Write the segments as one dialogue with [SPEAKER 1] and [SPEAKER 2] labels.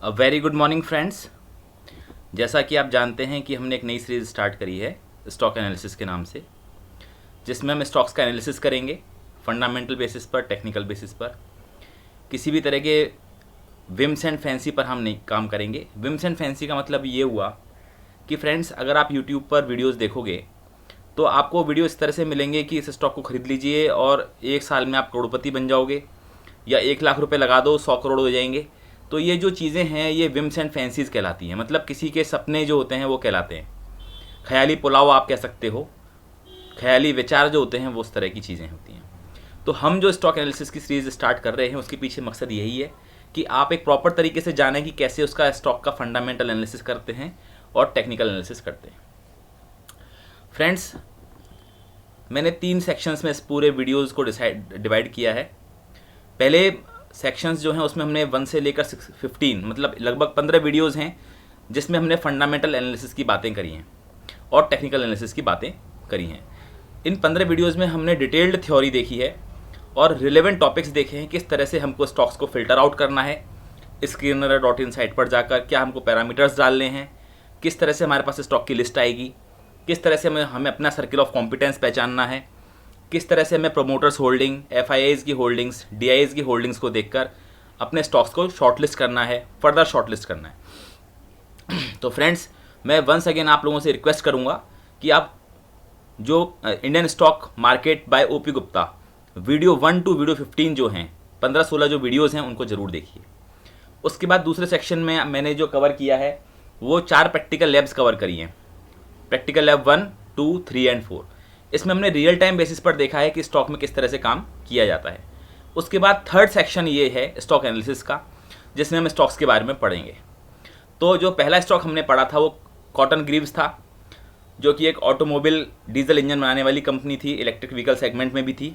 [SPEAKER 1] Very good morning friends. जैसा कि आप जानते हैं कि हमने एक नई सीरीज़ स्टार्ट करी है स्टॉक एनालिसिस के नाम से, जिसमें हम स्टॉक्स का एनालिसिस करेंगे फंडामेंटल बेसिस पर, टेक्निकल बेसिस पर। किसी भी तरह के विम्स एंड फैंसी पर हम नहीं काम करेंगे। विम्स एंड फैंसी का मतलब ये हुआ कि फ्रेंड्स, अगर आप यूट्यूब पर वीडियोज़ देखोगे तो आपको वीडियो इस तरह से मिलेंगे कि इस स्टॉक को ख़रीद लीजिए और एक साल में आप करोड़पति बन जाओगे, या 1 लाख रुपए लगा दो 100 करोड़ हो जाएंगे। तो ये जो चीज़ें हैं ये विम्स एंड फैंसीज़ कहलाती हैं, मतलब किसी के सपने जो होते हैं वो कहलाते हैं। ख्याली पुलाव आप कह सकते हो, ख्याली विचार जो होते हैं वो उस तरह की चीज़ें होती हैं। तो हम जो स्टॉक एनालिसिस की सीरीज़ स्टार्ट कर रहे हैं उसके पीछे मकसद यही है कि आप एक प्रॉपर तरीके से जानें कि कैसे उसका स्टॉक का फंडामेंटल एनालिसिस करते हैं और टेक्निकल एनालिसिस करते हैं। फ्रेंड्स, मैंने 3 सेक्शंस में इस पूरे वीडियोज़ को डिवाइड किया है। पहले सेक्शंस जो हैं उसमें हमने 1 से लेकर 15 मतलब लगभग 15 वीडियोज़ हैं जिसमें हमने फंडामेंटल एनालिसिस की बातें करी हैं और टेक्निकल एनालिसिस की बातें करी हैं। इन 15 वीडियोज़ में हमने डिटेल्ड थ्योरी देखी है और रिलेवेंट टॉपिक्स देखे हैं, किस तरह से हमको स्टॉक्स को फ़िल्टर आउट करना है। Skinner.in साइट पर जाकर क्या हमको पैरामीटर्स डालने हैं, किस तरह से हमारे पास स्टॉक की लिस्ट आएगी, किस तरह से हमें अपना सर्किल ऑफ कॉम्पिटेंस पहचानना है, किस तरह से हमें प्रोमोटर्स होल्डिंग, FIIs की होल्डिंग्स, DIs की होल्डिंग्स को देखकर अपने स्टॉक्स को शॉर्टलिस्ट करना है, फर्दर शॉर्टलिस्ट करना है। तो फ्रेंड्स, मैं वंस अगेन आप लोगों से रिक्वेस्ट करूंगा कि आप जो Indian stock market by OP Gupta video 1 to video 15 जो हैं, 15-16 जो वीडियोज़ हैं उनको ज़रूर देखिए। उसके बाद दूसरे सेक्शन में मैंने जो कवर किया है वो 4 प्रैक्टिकल लैब्स कवर करी हैं। Practical lab 1, 2, 3 and 4। इसमें हमने रियल टाइम बेसिस पर देखा है कि स्टॉक में किस तरह से काम किया जाता है। उसके बाद थर्ड सेक्शन ये है स्टॉक एनालिसिस का, जिसमें हम स्टॉक्स के बारे में पढ़ेंगे। तो जो पहला स्टॉक हमने पढ़ा था वो कॉटन ग्रीव्स था, जो कि एक ऑटोमोबाइल डीजल इंजन बनाने वाली कंपनी थी, इलेक्ट्रिक व्हीकल सेगमेंट में भी थी।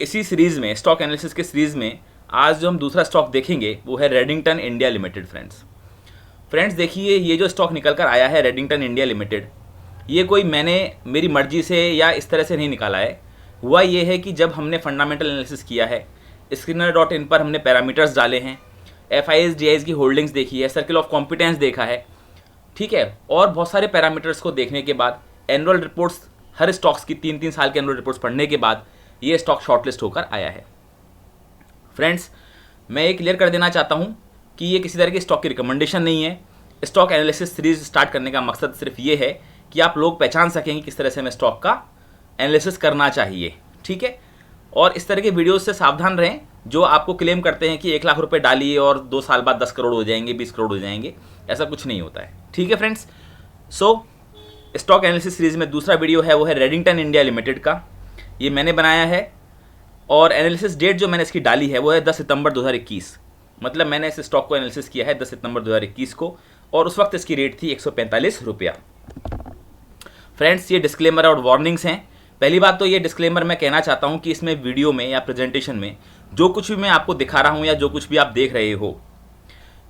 [SPEAKER 1] इसी सीरीज़ में, स्टॉक एनालिसिस के सीरीज़ में आज जो हम दूसरा स्टॉक देखेंगे वो है रेडिंगटन इंडिया लिमिटेड। फ्रेंड्स देखिए, ये जो स्टॉक निकल कर आया है रेडिंगटन इंडिया लिमिटेड, ये कोई मैंने मेरी मर्जी से या इस तरह से नहीं निकाला है। हुआ ये है कि जब हमने फंडामेंटल एनालिसिस किया है, Skinner.in पर हमने पैरामीटर्स डाले हैं, FIIs DIs की होल्डिंग्स देखी है, सर्किल ऑफ कॉम्पिटेंस देखा है, ठीक है, और बहुत सारे पैरामीटर्स को देखने के बाद एनुअल रिपोर्ट्स, हर स्टॉक्स की 3-3 साल के एनुअल रिपोर्ट्स पढ़ने के बाद ये स्टॉक शॉर्टलिस्ट होकर आया है। फ्रेंड्स, मैं ये क्लियर कर देना चाहता हूँ कि ये किसी तरह की स्टॉक की रिकमेंडेशन नहीं है। स्टॉक एनालिसिस सीरीज स्टार्ट करने का मकसद सिर्फ ये है कि आप लोग पहचान सकेंगे किस तरह से हमें स्टॉक का एनालिसिस करना चाहिए, ठीक है। और इस तरह के वीडियोस से सावधान रहें जो आपको क्लेम करते हैं कि 1 लाख रुपए डालिए और 2 साल बाद 10 करोड़ हो जाएंगे, 20 करोड़ हो जाएंगे। ऐसा कुछ नहीं होता है, ठीक है फ्रेंड्स। सो स्टॉक एनालिसिस सीरीज में दूसरा वीडियो है वो है रेडिंगटन इंडिया लिमिटेड का। ये मैंने बनाया है और एनालिसिस डेट जो मैंने इसकी डाली है वो है 10 सितंबर 2021। मतलब मैंने इस स्टॉक को एनालिसिस किया है 10 सितंबर 2021 को, और उस वक्त इसकी रेट थी 145 रुपया। फ्रेंड्स, ये डिस्क्लेमर और वार्निंग्स हैं। पहली बात तो ये डिस्क्लेमर मैं कहना चाहता हूँ कि इसमें वीडियो में या प्रेजेंटेशन में जो कुछ भी मैं आपको दिखा रहा हूँ या जो कुछ भी आप देख रहे हो,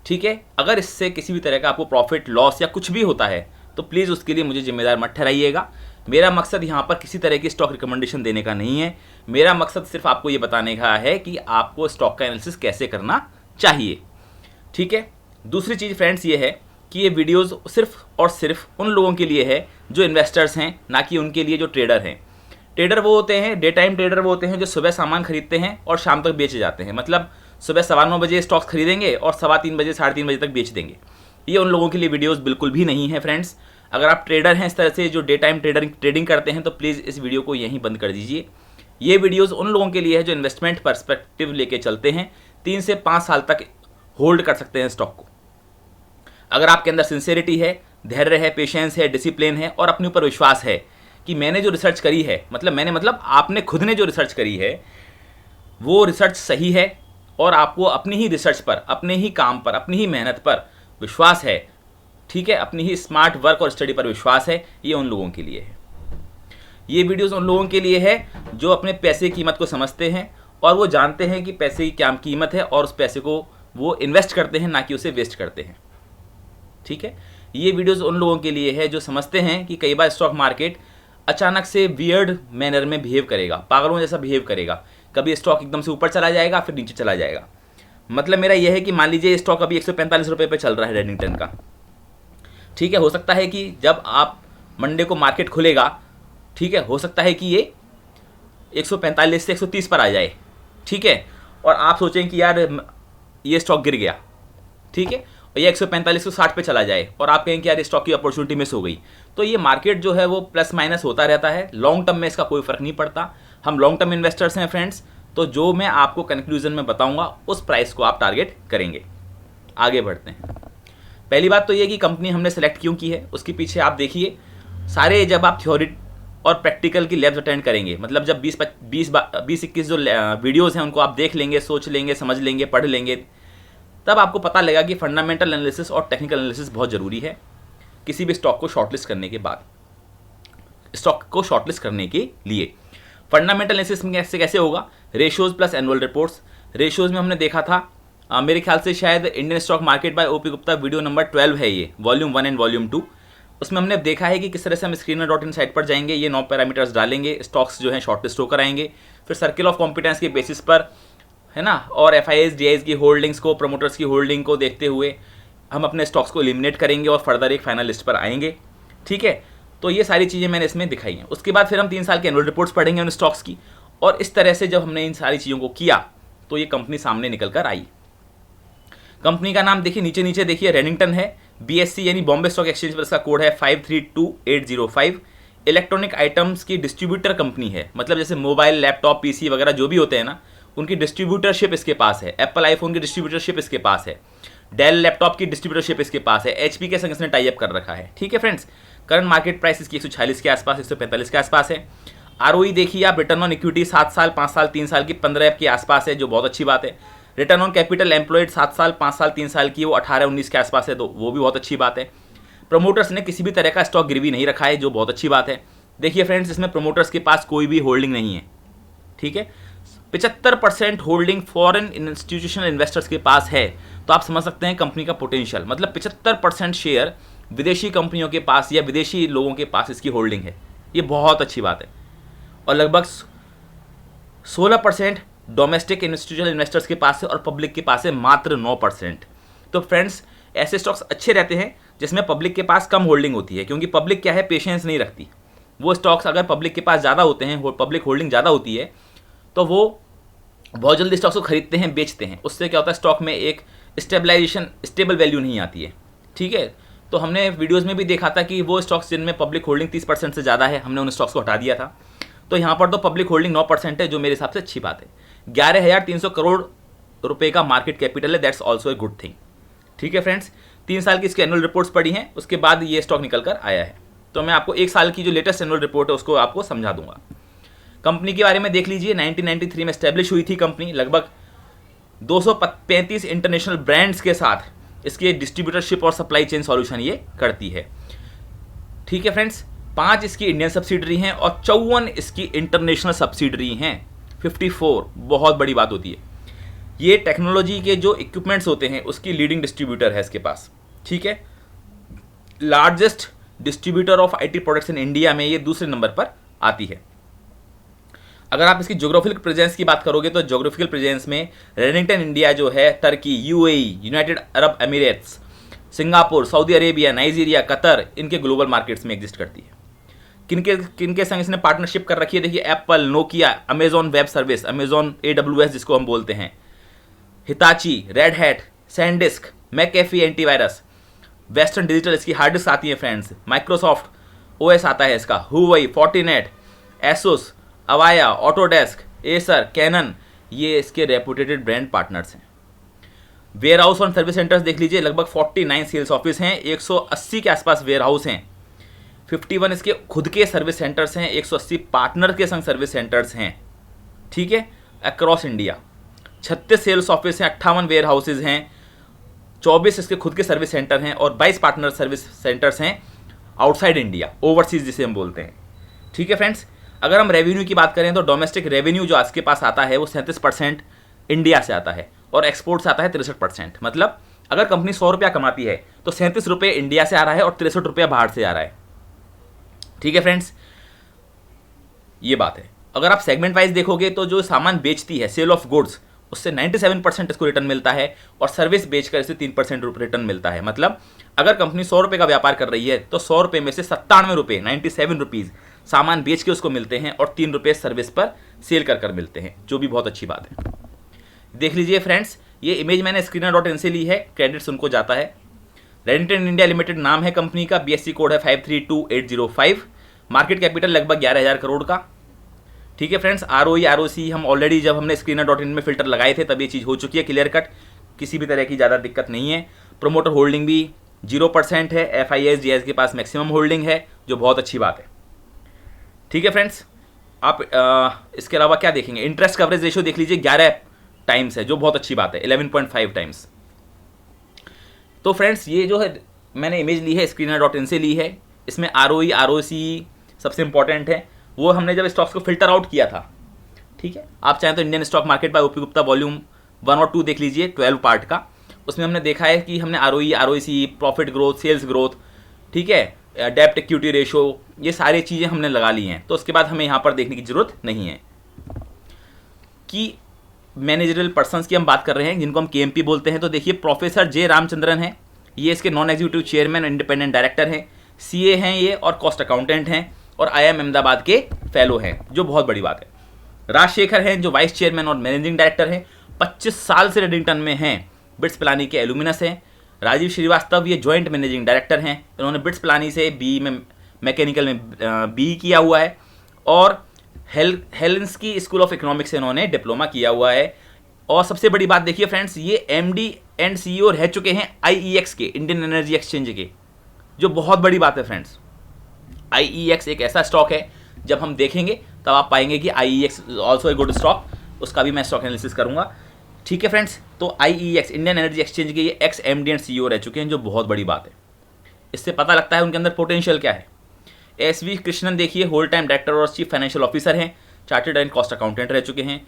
[SPEAKER 1] ठीक है, अगर इससे किसी भी तरह का आपको प्रॉफिट लॉस या कुछ भी होता है तो प्लीज़ उसके लिए मुझे जिम्मेदार मत ठहराइएगा। मेरा मकसद यहाँ पर किसी तरह की स्टॉक रिकमेंडेशन देने का नहीं है। मेरा मकसद सिर्फ आपको ये बताने का है कि आपको स्टॉक का एनालिसिस कैसे करना चाहिए, ठीक है। दूसरी चीज़ फ्रेंड्स ये है कि ये वीडियोस सिर्फ और सिर्फ उन लोगों के लिए है जो इन्वेस्टर्स हैं, ना कि उनके लिए जो ट्रेडर हैं। ट्रेडर वो होते हैं, डे टाइम ट्रेडर वो होते हैं जो सुबह सामान खरीदते हैं और शाम तक बेचे जाते हैं। मतलब सुबह 9:15 बजे स्टॉक्स खरीदेंगे और 3:15 बजे 3:30 बजे तक बेच देंगे। ये उन लोगों के लिए वीडियोज़ बिल्कुल भी नहीं है फ्रेंड्स। अगर आप ट्रेडर हैं इस तरह से जो डे टाइम ट्रेडिंग करते हैं तो प्लीज़ इस वीडियो को यहीं बंद कर दीजिए। ये वीडियोज़ उन लोगों के लिए है जो इन्वेस्टमेंट पर्सपेक्टिव लेके चलते हैं, 3 से 5 साल तक होल्ड कर सकते हैं स्टॉक को। अगर आपके अंदर सिंसेरिटी है, धैर्य है, पेशेंस है, डिसिप्लिन है और अपने ऊपर विश्वास है कि मैंने जो रिसर्च करी है, मतलब आपने खुद ने जो रिसर्च करी है वो रिसर्च सही है और आपको अपनी ही रिसर्च पर, अपने ही काम पर, अपनी ही मेहनत पर विश्वास है, ठीक है, अपनी ही स्मार्ट वर्क और स्टडी पर विश्वास है, ये उन लोगों के लिए है। ये वीडियोस उन लोगों के लिए है जो अपने पैसे की कीमत को समझते हैं और वो जानते हैं कि पैसे की क्या कीमत है और उस पैसे को वो इन्वेस्ट करते हैं, ना कि उसे वेस्ट करते हैं, ठीक है। ये वीडियोस उन लोगों के लिए है जो समझते हैं कि कई बार स्टॉक मार्केट अचानक से वियर्ड मैनर में बिहेव करेगा, पागलों जैसा बिहेव करेगा। कभी स्टॉक एकदम से ऊपर चला जाएगा, फिर नीचे चला जाएगा। मतलब मेरा यह है कि मान लीजिए स्टॉक अभी 145 रुपये पे चल रहा है रेडिंगटन का, ठीक है। हो सकता है कि जब आप मंडे को मार्केट खुलेगा, ठीक है, हो सकता है कि ये 145 से 130 पर आ जाए, ठीक है, और आप सोचें कि यार ये स्टॉक गिर गया, ठीक है, और ये 145 से 60 पे चला जाए और आप कहें कि यार स्टॉक की अपॉर्चुनिटी मिस हो गई। तो ये मार्केट जो है वो प्लस माइनस होता रहता है, लॉन्ग टर्म में इसका कोई फर्क नहीं पड़ता। हम लॉन्ग टर्म इन्वेस्टर्स हैं फ्रेंड्स, तो जो मैं आपको कंक्लूजन में बताऊंगा उस प्राइस को आप टारगेट करेंगे। आगे बढ़ते हैं। पहली बात तो ये कि कंपनी हमने सेलेक्ट क्यों की है, उसके पीछे आप देखिए सारे, जब आप थ्योरी और प्रैक्टिकल की लैब्स अटेंड करेंगे, मतलब जब 20-21 जो वीडियोस हैं उनको आप देख लेंगे, सोच लेंगे, समझ लेंगे, पढ़ लेंगे, तब आपको पता लगेगा कि फंडामेंटल एनालिसिस और टेक्निकल एनालिसिस बहुत ज़रूरी है किसी भी स्टॉक को शॉर्टलिस्ट करने के बाद। स्टॉक को शॉर्टलिस्ट करने के लिए फंडामेंटल एनालिसिस कैसे होगा, ratios plus annual reports. Ratios में हमने देखा था, मेरे ख्याल से शायद Indian stock market by OP Gupta video number 12 है, ये वॉल्यूम 1 एंड वॉल्यूम 2। उसमें हमने देखा है कि किस तरह से हम screener.in साइट पर जाएंगे, ये 9 पैरामीटर्स डालेंगे, स्टॉक्स जो हैं शॉर्टलिस्ट होकर आएंगे, फिर सर्किल ऑफ कॉम्पिटेंस के बेसिस पर, है ना, और FIIs DIs की होल्डिंग्स को, प्रमोटर्स की होल्डिंग को देखते हुए हम अपने स्टॉक्स को एलिमिनेट करेंगे और फर्दर एक फाइनल लिस्ट पर आएंगे, ठीक है। तो ये सारी चीज़ें मैंने इसमें दिखाई हैं। उसके बाद फिर हम 3 साल के एनुअल रिपोर्ट्स पढ़ेंगे उन स्टॉक्स की, और इस तरह से जब हमने इन सारी चीज़ों को किया तो ये कंपनी सामने निकल कर आई। कंपनी का नाम देखिए, नीचे नीचे देखिए, रेडिंगटन है, BSE यानी बॉम्बे स्टॉक एक्सचेंज पर इसका कोड है 532805। इलेक्ट्रॉनिक आइटम्स की डिस्ट्रीब्यूटर कंपनी है, मतलब जैसे मोबाइल, लैपटॉप, PC वगैरह जो भी होते हैं ना, उनकी डिस्ट्रीब्यूटरशिप इसके पास है। एप्पल आईफोन की डिस्ट्रीब्यूटरशिप इसके पास है, डेल लैपटॉप की डिस्ट्रीब्यूटरशिप इसके पास है, HP के संग इसने टाई अप कर रखा है, ठीक है फ्रेंड्स। करंट मार्केट प्राइस इसकी 146 के आसपास, 145 के आसपास है। ROE देखिए आप, रिटर्न ऑन इक्विटी 7 साल, 5 साल, 3 साल की 15 के आसपास है, जो बहुत अच्छी बात है। रिटर्न ऑन कैपिटल एम्प्लॉयड 7 साल, 5 साल, 3 साल की, वो 18-19 के आसपास है, तो वो भी बहुत अच्छी बात है। प्रमोटर्स ने किसी भी तरह का स्टॉक गिरवी नहीं रखा है, जो बहुत अच्छी बात है। देखिए फ्रेंड्स, इसमें प्रमोटर्स के पास कोई भी होल्डिंग नहीं है, ठीक है। 75% होल्डिंग फॉरेन इंस्टीट्यूशनल इन्वेस्टर्स के पास है, तो आप समझ सकते हैं कंपनी का पोटेंशियल। मतलब 75% शेयर विदेशी कंपनियों के पास या विदेशी लोगों के पास इसकी होल्डिंग है, ये बहुत अच्छी बात है। और लगभग 16% डोमेस्टिक इंस्टीट्यूशनल इन्वेस्टर्स के पास है और पब्लिक के पास है मात्र 9%। तो फ्रेंड्स, ऐसे स्टॉक्स अच्छे रहते हैं जिसमें पब्लिक के पास कम होल्डिंग होती है, क्योंकि पब्लिक क्या है, पेशेंस नहीं रखती। वो स्टॉक्स अगर पब्लिक के पास ज़्यादा होते हैं, पब्लिक होल्डिंग ज़्यादा होती है, तो वो बहुत जल्दी स्टॉक्स को खरीदते हैं, बेचते हैं। उससे क्या होता है, स्टॉक में एक स्टेबल वैल्यू नहीं आती है, ठीक है। तो हमने वीडियोज़ में भी देखा था कि वो स्टॉक्स जिनमें पब्लिक होल्डिंग 30% से ज़्यादा है, हमने उन स्टॉक्स को हटा दिया था। तो यहाँ पर तो पब्लिक होल्डिंग 9% है, जो मेरे हिसाब से अच्छी बात है। 11,300 करोड़ रुपए का मार्केट कैपिटल है, that's also a good thing, ठीक है फ्रेंड्स। 3 साल की इसकी एनुअल रिपोर्ट्स पड़ी हैं, उसके बाद ये स्टॉक निकल कर आया है। तो मैं आपको 1 साल की जो लेटेस्ट एनुअल रिपोर्ट है उसको आपको समझा दूंगा। कंपनी के बारे में देख लीजिए, 1993 में एस्टेब्लिश हुई थी कंपनी, लगभग 235 इंटरनेशनल ब्रांड्स के साथ इसकी डिस्ट्रीब्यूटरशिप और सप्लाई चेन सॉल्यूशन ये करती है, ठीक है फ्रेंड्स। 5 इसकी इंडियन सब्सिडरी हैं और 54 इसकी इंटरनेशनल सब्सिडरी हैं, 54 बहुत बड़ी बात होती है। ये टेक्नोलॉजी के जो इक्विपमेंट्स होते हैं उसकी लीडिंग डिस्ट्रीब्यूटर है इसके पास, ठीक है। Largest distributor of IT products in India में ये दूसरे नंबर पर आती है। अगर आप इसकी ज्योग्राफिकल प्रेजेंस की बात करोगे तो ज्योग्राफिकल प्रेजेंस में रेडिंगटन इंडिया जो है, Turkey, UAE, United Arab Emirates, Singapore, Saudi Arabia, Nigeria, Qatar, इनके ग्लोबल मार्केट्स में एग्जिस्ट करती है। किनके संग इसने पार्टनरशिप कर रखी है, देखिए Apple, Nokia, Amazon web service, Amazon AWS जिसको हम बोलते हैं, Hitachi, Red Hat, SanDisk, McAfee antivirus, Western Digital इसकी हार्ड डिस्क आती है फ्रेंड्स, माइक्रोसॉफ्ट OS आता है इसका, Huawei, Fortinet, Asus, Avaya, Autodesk, Acer, Canon, ये इसके रेपुटेटेड ब्रांड पार्टनर्स हैं। वेयर हाउस और सर्विस सेंटर्स देख लीजिए, लगभग 49 सेल्स ऑफिस हैं, 180 के आसपास वेयर हाउस हैं, 51 इसके खुद के सर्विस सेंटर्स हैं, 180 पार्टनर के संग सर्विस सेंटर्स हैं, ठीक है, अक्रॉस इंडिया। 36 सेल्स ऑफिस हैं, 58 वेयर हाउसेज हैं, 24 इसके खुद के सर्विस सेंटर हैं और 22 पार्टनर सर्विस सेंटर्स हैं आउटसाइड इंडिया, ओवरसीज जिसे हम बोलते हैं, ठीक है फ्रेंड्स। अगर हम रेवेन्यू की बात करें तो डोमेस्टिक रेवेन्यू जो आज के पास आता है वो 37% इंडिया से आता है और एक्सपोर्ट से आता है 63%। मतलब अगर कंपनी 100 रुपया कमाती है तो 37 रुपये इंडिया से आ रहा है और 63 रुपया बाहर से आ रहा है, ठीक है फ्रेंड्स, ये बात है। अगर आप सेगमेंट वाइज देखोगे तो जो सामान बेचती है, सेल ऑफ गुड्स, उससे 97% इसको रिटर्न मिलता है और सर्विस बेचकर इसे 3% रिटर्न मिलता है। मतलब अगर कंपनी 100 रुपये का व्यापार कर रही है तो 100 रुपये में से 97 रुपये 97 रुपीज़ सामान बेच के उसको मिलते हैं और 3 रुपये सर्विस पर सेल कर मिलते हैं, जो भी बहुत अच्छी बात है। देख लीजिए फ्रेंड्स, ये इमेज मैंने Screener.in से ली है, क्रेडिट्स उनको जाता है। रेडिंगटन इंडिया लिमिटेड नाम है कंपनी का, BSE कोड है 532805, मार्केट कैपिटल लगभग 11,000 करोड़ का। ठीक है फ्रेंड्स, ROE ROC हम ऑलरेडी जब हमने Screener.in में फिल्टर लगाए थे तब ये चीज़ हो चुकी है क्लियर कट, किसी भी तरह की ज़्यादा दिक्कत नहीं है। प्रोमोटर होल्डिंग भी 0% है, FIS GIS के पास मैक्सिमम होल्डिंग है, जो बहुत अच्छी बात है। ठीक है फ्रेंड्स, आप इसके अलावा क्या देखेंगे, इंटरेस्ट कवरेज रेशियो देख लीजिए 11 टाइम्स है, जो बहुत अच्छी बात है, 11.5 टाइम्स। तो फ्रेंड्स, ये जो है मैंने इमेज ली है Screener.in से ली है, इसमें ROE ROC सबसे इंपॉर्टेंट है, वो हमने जब स्टॉक्स को फिल्टर आउट किया था। ठीक है, आप चाहें तो Indian stock market by OP Gupta volume 1 और 2 देख लीजिए, 12 पार्ट का। उसमें हमने देखा है कि हमने ROE ROC, profit growth, sales growth, ठीक है, डेप्ट इक्विटी रेशो, ये सारी चीज़ें हमने लगा ली हैं। तो उसके बाद हमें यहाँ पर देखने की जरूरत नहीं है कि मैनेजरल पर्सन्स की हम बात कर रहे हैं जिनको हम KMP बोलते हैं। तो देखिए, प्रोफेसर जे रामचंद्रन हैं, ये इसके नॉन एग्जीक्यूटिव चेयरमैन और इंडिपेंडेंट डायरेक्टर हैं, CA हैं ये और कॉस्ट अकाउंटेंट हैं और IIM अहमदाबाद के फेलो हैं, जो बहुत बड़ी बात है। राजशेखर हैं जो वाइस चेयरमैन और मैनेजिंग डायरेक्टर हैं, 25 साल से रेडिंगटन में हैं, बिट्स पिलानी के एल्यूमिनस हैं। राजीव श्रीवास्तव ये जॉइंट मैनेजिंग डायरेक्टर हैं, इन्होंने बिट्स पिलानी से BE में मैकेनिकल में BE किया हुआ है और हेलेंस्की स्कूल ऑफ इकोनॉमिक्स से इन्होंने डिप्लोमा किया हुआ है। और सबसे बड़ी बात देखिए फ्रेंड्स, ये MD एंड CEO रह चुके हैं IEX के, इंडियन एनर्जी एक्सचेंज के, जो बहुत बड़ी बात है फ्रेंड्स। IEX एक ऐसा स्टॉक है, जब हम देखेंगे तब आप पाएंगे कि IEX also a good stock, उसका भी मैं स्टॉक एनालिसिस करूंगा। ठीक है फ्रेंड्स, तो IEX इंडियन एनर्जी एक्सचेंज के ये ex MD एंड CEO रह चुके हैं, जो बहुत बड़ी बात है। इससे पता लगता है उनके अंदर पोटेंशियल क्या है। SV कृष्णन देखिए, होल टाइम डायरेक्टर और चीफ फाइनेंशियल ऑफिसर हैं, चार्टर्ड एंड कॉस्ट अकाउंटेंट रह चुके हैं।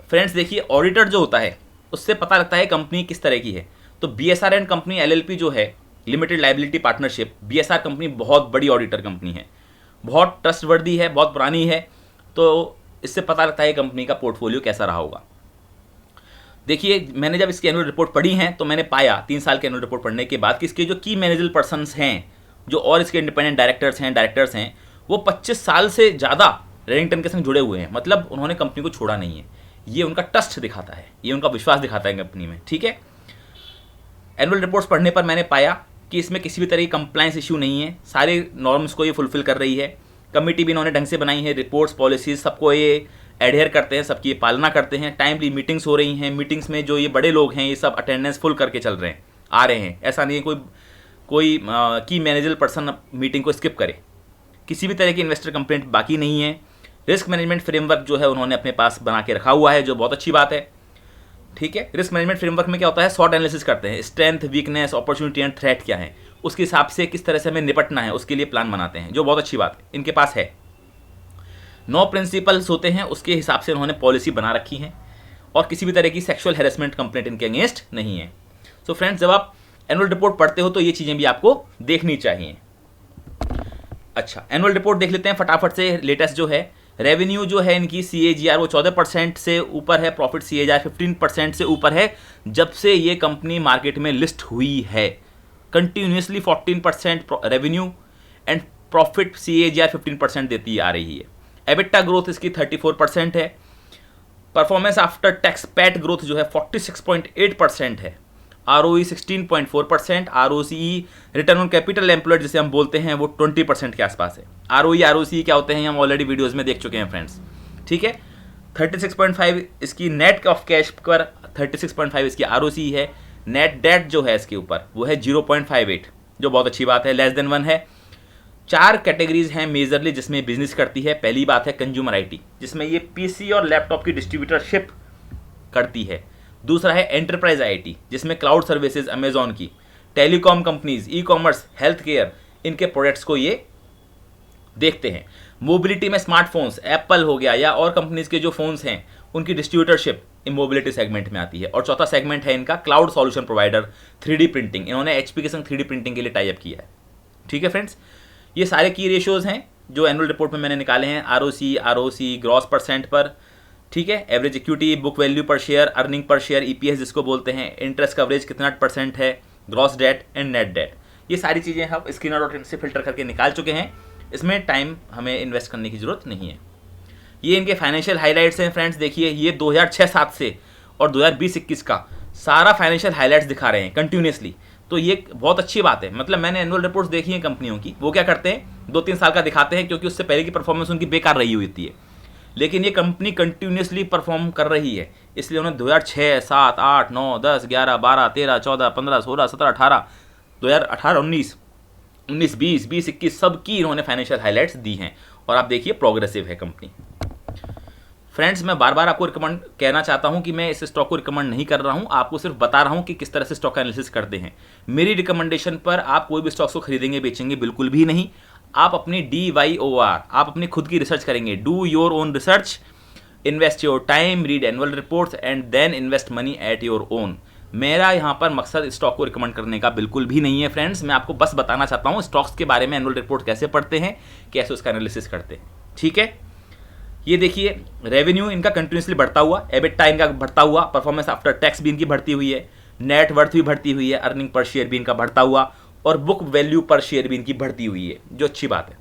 [SPEAKER 1] फ्रेंड्स देखिए, ऑडिटर जो होता है उससे पता लगता है कंपनी किस तरह की है। तो BSR एंड कंपनी LLP जो है, limited liability partnership, BSR company बहुत बड़ी ऑडिटर कंपनी है, बहुत ट्रस्टवर्दी है, बहुत पुरानी है। तो इससे पता लगता है कंपनी का पोर्टफोलियो कैसा रहा होगा। देखिए, मैंने जब इसकी एनुअल रिपोर्ट पढ़ी है तो मैंने पाया 3 साल की एनुअल रिपोर्ट पढ़ने के बाद कि इसके जो की मैनेजरल पर्सन्स हैं, जो और इसके इंडिपेंडेंट डायरेक्टर्स हैं, वो 25 साल से ज़्यादा रेडिंगटन के संग जुड़े हुए हैं। मतलब उन्होंने कंपनी को छोड़ा नहीं है। ये उनका ट्रस्ट दिखाता है, ये उनका विश्वास दिखाता है कंपनी में। ठीक है, एनुअल रिपोर्ट्स पढ़ने पर मैंने पाया कि इसमें किसी भी तरह की कंप्लायंस इशू नहीं है, सारे नॉर्म्स को ये फुलफिल कर रही है। कमेटी भी इन्होंने ढंग से बनाई है, रिपोर्ट्स पॉलिसीज सबको ये एडहेयर करते हैं, सबकी ये पालना करते हैं। टाइमली मीटिंग्स हो रही हैं, मीटिंग्स में जो ये बड़े लोग हैं ये सब अटेंडेंस फुल करके चल रहे हैं, आ रहे हैं। ऐसा नहीं है कोई की मैनेजरल पर्सन मीटिंग को स्किप करे। किसी भी तरह की इन्वेस्टर कंप्लेंट बाकी नहीं है। रिस्क मैनेजमेंट फ्रेमवर्क जो है उन्होंने अपने पास बना के रखा हुआ है, जो बहुत अच्छी बात है। ठीक है, रिस्क मैनेजमेंट फ्रेमवर्क में क्या होता है, शॉर्ट एनालिसिस करते हैं, strength, weakness, opportunity and threat क्या है, उसके हिसाब से किस तरह से हमें निपटना है, उसके लिए प्लान बनाते हैं, जो बहुत अच्छी बात है, इनके पास है। 9 प्रिंसिपल्स होते हैं, उसके हिसाब से उन्होंने पॉलिसी बना रखी है और किसी भी तरह की सेक्सुअल हैरेसमेंट कंप्लेंट इनके अगेंस्ट नहीं है। सो फ्रेंड्स, जब आप एनुअल रिपोर्ट पढ़ते हो तो ये चीज़ें भी आपको देखनी चाहिए। अच्छा, एनुअल रिपोर्ट देख लेते हैं फटाफट से। लेटेस्ट जो है, रेवेन्यू जो है इनकी CAGR वो 14% से ऊपर है, प्रॉफिट CAGR 15% से ऊपर है। जब से ये कंपनी मार्केट में लिस्ट हुई है, continuously 14% revenue and profit CAGR 15% देती आ रही है। एबिटा ग्रोथ इसकी 34% है। Performance after tax PAT growth जो है 46.8% है। ROE 16.4%, ROCE return on capital employed जिसे हम बोलते हैं वो 20% के आसपास है। ROE ROCE क्या होते हैं हम ऑलरेडी वीडियोस में देख चुके हैं फ्रेंड्स। ठीक है, 36.5 इसकी नेट ऑफ कैश पर, 36.5 इसकी ROCE है। नेट डेट जो है इसके ऊपर वो है 0.58, जो बहुत अच्छी बात है, लेस देन 1 है। 4 कैटेगरीज हैं मेजरली जिसमें बिजनेस करती है। पहली बात है कंज्यूमर IT, जिसमें ये PC और लैपटॉप की डिस्ट्रीब्यूटरशिप करती है। दूसरा है एंटरप्राइज IT, जिसमें क्लाउड सर्विसेज, अमेजॉन की, telecom companies, ecommerce, health care, इनके प्रोडक्ट्स को ये देखते हैं। मोबिलिटी में स्मार्टफोन्स, एप्पल हो गया या और कंपनीज के जो फोन्स हैं उनकी डिस्ट्रीब्यूटरशिप इन मोबिलिटी सेगमेंट में आती है। और चौथा सेगमेंट है इनका cloud solution provider, 3D printing. इन्होंने HP के संग 3D प्रिंटिंग के लिए टाई अप किया है। ठीक है फ्रेंड्स, ये सारे की रेशियोज हैं जो एनुअल रिपोर्ट में मैंने निकाले हैं। ROC ROC ग्रॉस परसेंट पर, ठीक है, average equity, book value per share, earning per share, EPS जिसको बोलते हैं, इंटरेस्ट कवरेज कितना % है, gross debt and net debt, ये सारी चीज़ें हम स्क्रीनर से फिल्टर करके निकाल चुके हैं। इसमें टाइम हमें इन्वेस्ट करने की ज़रूरत नहीं है। ये इनके फाइनेंशियल हाइलाइट्स हैं फ्रेंड्स। देखिए ये 2006-07 से और 2020-21 का सारा फाइनेंशियल हाइलाइट्स दिखा रहे हैं कंटिन्यूसली। तो ये बहुत अच्छी बात है। मतलब मैंने एनुअल रिपोर्ट्स देखी हैं कंपनियों की, वो क्या करते हैं 2-3 साल का दिखाते हैं क्योंकि उससे पहले की परफॉर्मेंस उनकी बेकार रही हुई होती है, लेकिन ये कंपनी कंटिन्यूसली परफॉर्म कर रही है, इसलिए उन्होंने 2006, 7, 8, 9, 10, 11, 12, 13, 14, 15, 16, 17, 18, 2018, 19, 20, 21 सब की इन्होंने फाइनेंशियल हाइलाइट्स दी हैं। और आप देखिए प्रोग्रेसिव है कंपनी। फ्रेंड्स मैं बार बार आपको रिकमेंड कहना चाहता हूं कि मैं इस स्टॉक को रिकमेंड नहीं कर रहा हूं, आपको सिर्फ बता रहा हूं कि किस तरह से स्टॉक एनालिसिस करते हैं। मेरी रिकमेंडेशन पर आप कोई भी स्टॉक्स को खरीदेंगे बेचेंगे बिल्कुल भी नहीं। आप अपनी DYOR, आप अपनी खुद की रिसर्च करेंगे, do your own research, invest your time, read annual reports and then invest money at your own. मेरा यहाँ पर मकसद स्टॉक को रिकमेंड करने का बिल्कुल भी नहीं है फ्रेंड्स। मैं आपको बस बताना चाहता हूँ स्टॉक्स के बारे में एनुअल रिपोर्ट कैसे पढ़ते हैं, कैसे उसका एनालिसिस करते हैं। ठीक है, ये देखिए रेवेन्यू इनका कंटिन्यूसली बढ़ता हुआ, एबिटा इनका बढ़ता हुआ, परफॉर्मेंस आफ्टर टैक्स भी इनकी बढ़ती हुई है, नेट वर्थ भी बढ़ती हुई है, अर्निंग पर शेयर भी इनका बढ़ता हुआ और बुक वैल्यू पर शेयर भी इनकी बढ़ती हुई है, जो अच्छी बात है।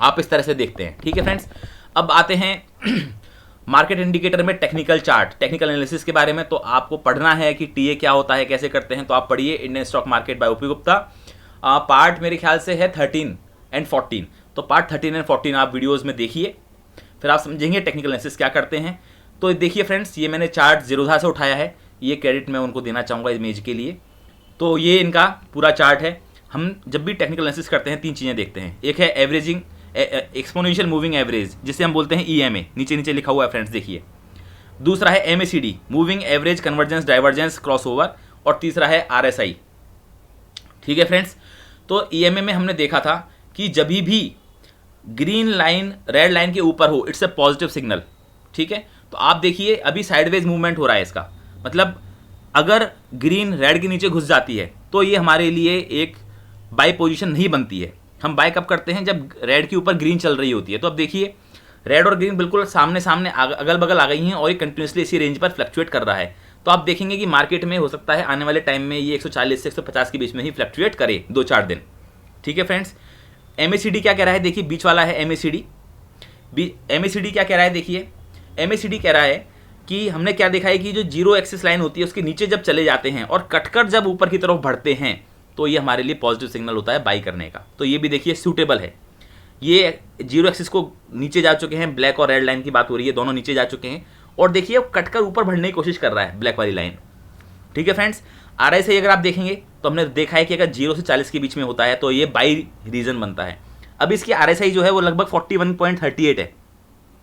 [SPEAKER 1] आप इस तरह से देखते हैं। ठीक है फ्रेंड्स, अब आते हैं मार्केट इंडिकेटर में टेक्निकल चार्ट, टेक्निकल एनालिसिस के बारे में। तो आपको पढ़ना है कि टीए क्या होता है, कैसे करते हैं, तो आप पढ़िए Indian stock market by OP Gupta. Part मेरे ख्याल से है 13 एंड 14, तो पार्ट 13 एंड 14 आप वीडियोज़ में देखिए, फिर आप समझेंगे टेक्निकल एनालिसिस क्या करते हैं। तो देखिए फ्रेंड्स, ये मैंने चार्ट जीरोधा से उठाया है, ये क्रेडिट मैं उनको देना चाहूँगा इमेज के लिए। तो ये इनका पूरा चार्ट है। हम जब भी टेक्निकल एनालिसिस करते हैं 3 चीज़ें देखते हैं। एक है एवरेजिंग, एक्सपोनेंशियल मूविंग एवरेज, जिसे हम बोलते हैं EMA, नीचे नीचे लिखा हुआ है फ्रेंड्स देखिए। दूसरा है MACD, moving average convergence divergence crossover, और तीसरा है RSI। ठीक है फ्रेंड्स, तो EMA में हमने देखा था कि जब भी ग्रीन लाइन रेड लाइन के ऊपर हो, इट्स ए पॉजिटिव सिग्नल। ठीक है, तो आप देखिए अभी साइडवेज मूवमेंट हो रहा है इसका, मतलब अगर ग्रीन रेड के नीचे घुस जाती है तो ये हमारे लिए एक बाय पोजीशन नहीं बनती है। हम बाय कब करते हैं, जब रेड के ऊपर ग्रीन चल रही होती है। तो अब देखिए रेड और ग्रीन बिल्कुल सामने सामने अगल बगल आ गई हैं और ये कंटिन्यूसली इसी रेंज पर फ्लक्चुएट कर रहा है। तो आप देखेंगे कि मार्केट में हो सकता है आने वाले टाइम में ये 140 से 150 के बीच में ही फ्लक्चुएट करे 2-4 दिन। ठीक है फ्रेंड्स, MACD क्या कह रहा है, देखिए बीच वाला है MACD। MACD क्या कह रहा है, देखिए MACD कह रहा है कि हमने क्या देखा है कि जो जीरो एक्सिस लाइन होती है उसके नीचे जब चले जाते हैं और कटकर जब ऊपर की तरफ बढ़ते हैं तो ये हमारे लिए पॉजिटिव सिग्नल होता है बाई करने का। तो ये भी देखिए सूटेबल है। ये जीरो एक्सिस को नीचे जा चुके हैं, ब्लैक और रेड लाइन की बात हो रही है, दोनों नीचे जा चुके हैं और देखिए कटकर ऊपर बढ़ने की कोशिश कर रहा है ब्लैक वाली लाइन। ठीक है फ्रेंड्स, RSI अगर आप देखेंगे तो हमने देखा है कि अगर 0 से 40 के बीच में होता है तो ये बाई रीजन बनता है। अब इसकी RSI जो है वो लगभग 41.38 है,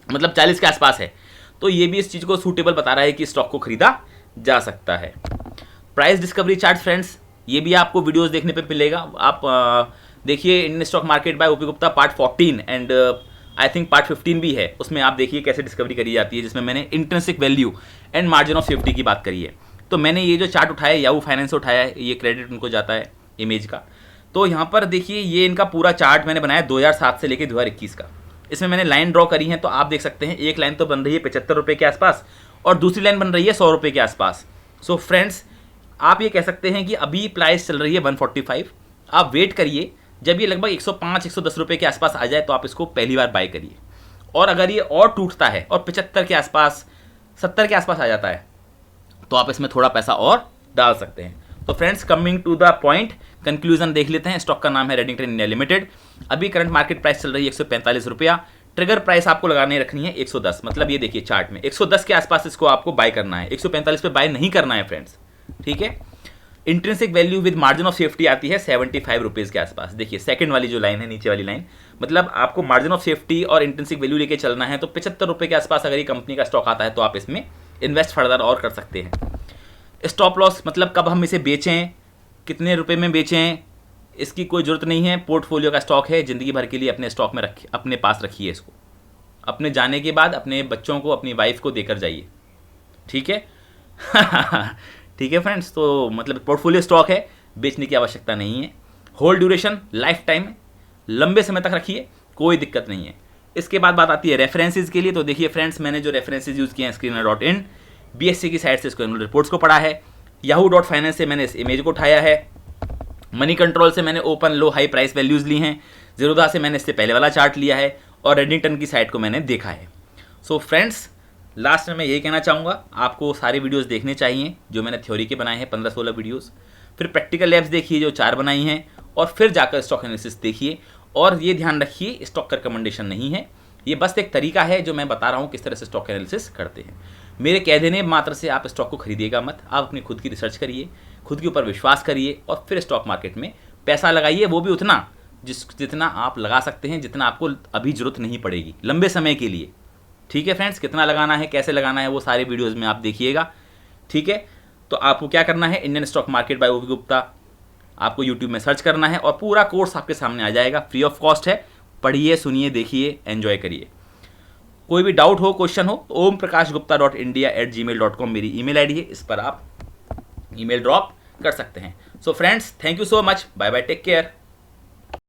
[SPEAKER 1] मतलब 40 के आसपास है। तो ये भी इस चीज़ को सूटेबल बता रहा है कि स्टॉक को खरीदा जा सकता है। प्राइस डिस्कवरी चार्ट फ्रेंड्स, ये भी आपको वीडियोस देखने पे मिलेगा। आप देखिए Indian stock market by OP Gupta part 14 and I think part 15 भी है, उसमें आप देखिए कैसे डिस्कवरी करी जाती है, जिसमें मैंने intrinsic value and margin of safety की बात करी है। तो मैंने ये जो चार्ट उठाया है याहू फाइनेंस से उठाया है, ये क्रेडिट उनको जाता है इमेज का। तो यहाँ पर देखिए ये इनका पूरा चार्ट मैंने बनाया 2007 से लेकर 2021 का। इसमें मैंने लाइन ड्रॉ करी है, तो आप देख सकते हैं एक लाइन तो बन रही है 75 रुपये के आसपास और दूसरी लाइन बन रही है 100 रुपये के आसपास। सो फ्रेंड्स, आप ये कह सकते हैं कि अभी प्राइस चल रही है 145। आप वेट करिए, जब ये लगभग 105-110 रुपये के आसपास आ जाए तो आप इसको पहली बार बाय करिए। और अगर ये और टूटता है और 75 के आसपास 70 के आसपास आ जाता है तो आप इसमें थोड़ा पैसा और डाल सकते हैं। तो friends, coming to the point, conclusion देख लेते हैं। स्टॉक का नाम है रेडिंगटन इंडिया लिमिटेड। अभी करंट मार्केट प्राइस चल रही है 145 रुपया। ट्रिगर प्राइस आपको लगाने रखनी है 110, मतलब ये देखिए चार्ट में 110 के आसपास इसको आपको बाय करना है, 145 पे बाय नहीं करना है फ्रेंड्स। ठीक है, intrinsic value with margin of safety आती है 75 रुपीज़ के आसपास। देखिए सेकंड वाली जो लाइन है, नीचे वाली लाइन, मतलब आपको मार्जिन ऑफ सेफ्टी और इंट्रिंसिक वैल्यू लेके चलना है। तो 75 रुपये के आसपास अगर ये कंपनी का स्टॉक आता है तो आप इसमें इन्वेस्ट फर्दर और कर सकते हैं। स्टॉप लॉस, मतलब कब हम इसे बेचें, कितने रुपए में बेचें, इसकी कोई ज़रूरत नहीं है। पोर्टफोलियो का स्टॉक है, ज़िंदगी भर के लिए अपने स्टॉक में रखिए, अपने पास रखिए इसको। अपने जाने के बाद अपने बच्चों को, अपनी वाइफ को देकर जाइए। ठीक है ठीक है फ्रेंड्स, तो मतलब पोर्टफोलियो स्टॉक है, बेचने की आवश्यकता नहीं है। होल्ड ड्यूरेशन लाइफ टाइम, लंबे समय तक रखिए, कोई दिक्कत नहीं है। इसके बाद बात आती है रेफरेंसेज के लिए। तो देखिए फ्रेंड्स, मैंने जो रेफरेंसेज यूज़ किए हैं screener.in, BSE की साइट से इसको एनुअल रिपोर्ट्स को पढ़ा है, yahoo.finance से मैंने इस इमेज को उठाया है, मनी कंट्रोल से मैंने open low high price values ली हैं, ज़ीरोधा से मैंने इससे पहले वाला चार्ट लिया है, और रेडिंगटन की साइट को मैंने देखा है। सो फ्रेंड्स, लास्ट में मैं यही कहना चाहूँगा, आपको सारे वीडियोस देखने चाहिए जो मैंने थ्योरी के बनाए हैं 15-16 वीडियोस, फिर प्रैक्टिकल लैब्स देखिए जो 4 बनाई हैं, और फिर जाकर स्टॉक एनालिसिस देखिए। और ये ध्यान रखिए, स्टॉक का रिकमेंडेशन नहीं है, ये बस एक तरीका है जो मैं बता रहा हूँ किस तरह से स्टॉक एनालिसिस करते हैं। मेरे कह देने मात्र से आप स्टॉक को खरीदिएगा मत, आप अपनी खुद की रिसर्च करिए, खुद के ऊपर विश्वास करिए, और फिर स्टॉक मार्केट में पैसा लगाइए, वो भी उतना जितना आप लगा सकते हैं, जितना आपको अभी जरूरत नहीं पड़ेगी लंबे समय के लिए। ठीक है फ्रेंड्स, कितना लगाना है, कैसे लगाना है, वो सारे वीडियोज़ में आप देखिएगा। ठीक है, तो आपको क्या करना है, इंडियन स्टॉक मार्केट बाय ओवी गुप्ता आपको यूट्यूब में सर्च करना है, और पूरा कोर्स आपके सामने आ जाएगा, फ्री ऑफ कॉस्ट है। पढ़िए, सुनिए, देखिए, एंजॉय करिए। कोई भी डाउट हो, क्वेश्चन हो, तो omprakash.gupta.india@gmail.com मेरी ईमेल आईडी है, इस पर आप ईमेल ड्रॉप कर सकते हैं। So friends, thank you so much, bye bye, take care.